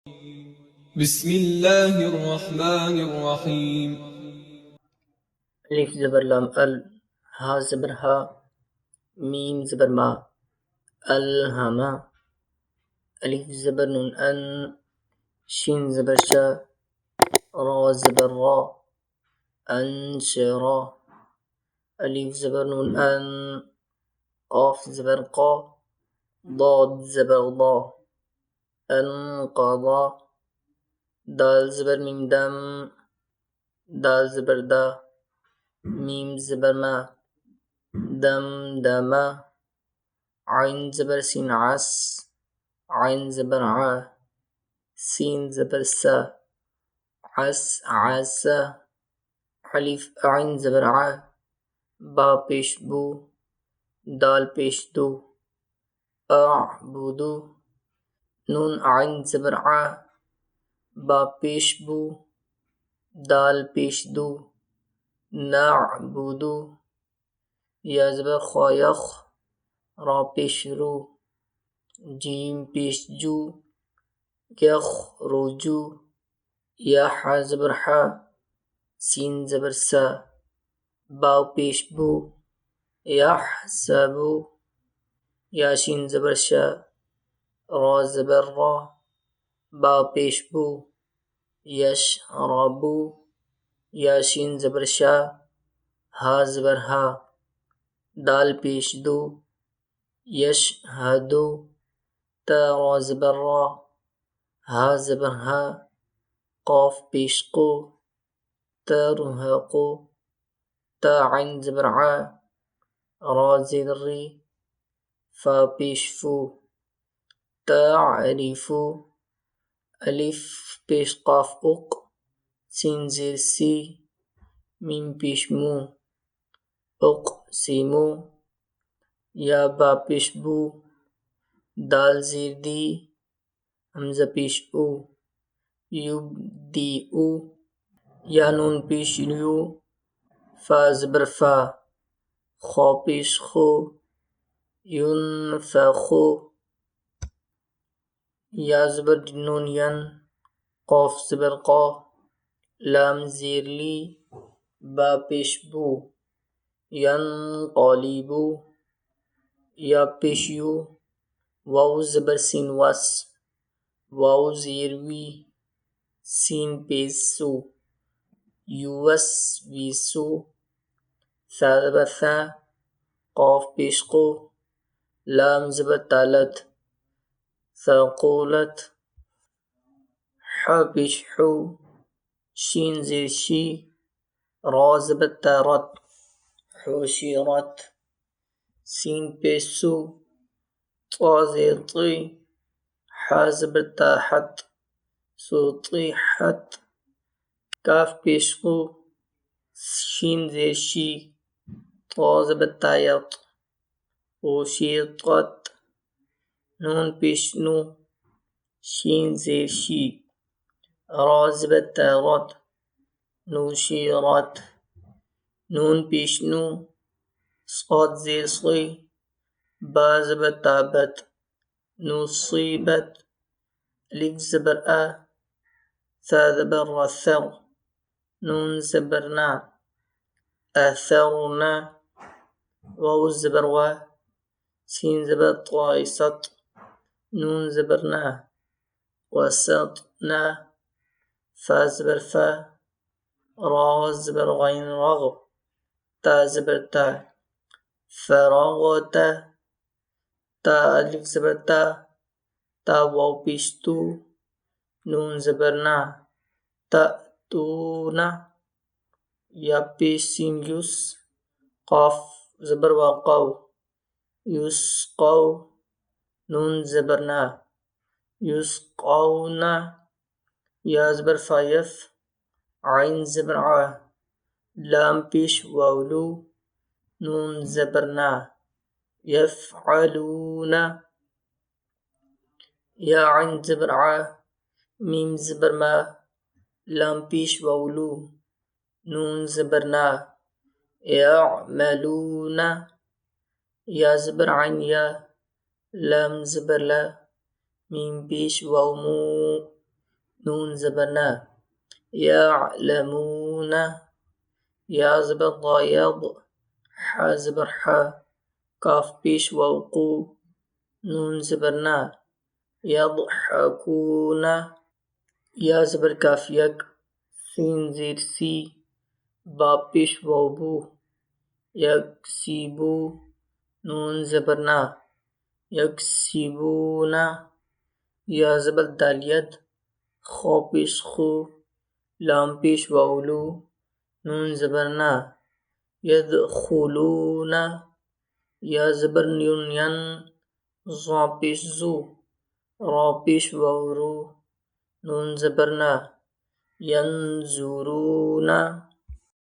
بسم الله الرحمن الرحيم. अलिफ ज़बर लाम अल, हा ज़बर हा, मीम ज़बर मा, अलहमा. अलिफ ज़बर नून अन, शीन ज़बर शा, रा ज़बर रा, अंशरा. अलिफ ज़बर नून अन, क़ाफ ज़बर क़ा, ضاد ज़बर ضा, अनक़दा. दाल ज़बर मीम दम, दाल ज़बर दा, मीम ज़बर मा, दम दमा. आइन ज़बर सीन आस, आइन ज़बर आ, सीन ज़बर सा, आस आसा. अलिफ आइन ज़बर आ, बा पेश बू, दाल पेश दू, अअबुदु. नून आइन ज़बर आ, बा पेश बू, दाल पेश दू, नअबुदु. या ज़बर ख़ा यख़, रा पेश रू, जीम पेश जू, यख़रुजु. या हा ज़बर हा, सीन ज़बर सा, बा पेश बू, यहसबु. या शीन ज़बर शा, रा ज़बर रा, बा पेश बू, यशरबु. या शीन ज़बर शा, हा ज़बर हा, दाल पेश दू, यशहदु. ता रा ज़बर रा, हा ज़बर हा, क़ाफ पेश क़ू, तरहक़ु. ता आइन ज़बर आ, रा ज़ेर री, फा पेश फू, तारिफु. अलिफ पेश क़ाफ उक़, सीन ज़ेर सी, मीम पेश मू, उक़सिमु. या बा पेश बू, दाल ज़ेर दी, हमज़ा पेश ऊ, युबदिउ. या नून पेश यू, फा ज़बर फा, ख़ा पेश खू, युनफ़ख़ु. या ज़बर नून यन, क़ाफ ज़बर क़ा, लाम ज़ेर ली, बा पेश बू, यनक़लिबु. या पेश यू, वाव ज़बर सीन वस, वाव ज़ेर वी, सीन पेश सू, युवस्विसु. सा ज़बर सा, क़ाफ पेश क़ू, लाम ज़बर तालत, ثقولت. हा पेश हू, शीन ज़ेर शी, रा ज़बर तारत, हुशिरत. सीन पेश सू, ता ज़ेर ती, हा ज़बर ताहत, सुतिहत. काफ पेश क़ू, शीन ज़ेर शी, ता ज़बर तायत, उशितत. नून पेश नू, शीन ज़ेर शी, रा ज़बर तारत, नुशिरत. नून पेश नू, صاد ज़ेर सी, बा ज़बर ताबत, नुसीबत. अलिफ ज़बर आ, सा ज़बर रसा, नून ज़बर ना, अथरना. वाव ज़बर वा, सीन ज़बर ताइसत, नून ज़बर ना, वसतना. फा ज़बर फा, रा ज़बर गैन रग, ता ज़बर ता, फरगत. ता अलिफ ज़बर ता वाव पेश तू, नून ज़बर ना, तअतूना. या पेश सीन युस, क़ाफ ज़बर वा क़ाव, युस्क़ौ. नून ज़बर ना, युस्क़ौना. या ज़बर फा यफ़, आइन ज़बर आ, लाम पेश वावलू, नून ज़बर ना, यफ़अलूना. या आइन ज़बर आ, मीम ज़बर मा, लाम पेश वावलू, नून ज़बर ना, यअमलूना. या ज़बर आइन या, लाम ज़बर ला, मीम पेश वाव मू, नून ज़बर ना यअलमून या ज़बर ज़ा यद हा ज़बर हा काफ पेश वाव कू नून ज़बर ना यضحكون या ज़बर काफ यक सीन ज़ेर सी बा पेश वाव बू यकसीबू नून ज़बर ना यकसीबूना या ज़बर दाल यद खौ पेश खू लाम पेश वावलू नून ज़बर ना यदखुलूना या ज़बर न्यून यन ज़ा पेश ज़ू रा पेश वाव रू नून ज़बर ना यंजुरूना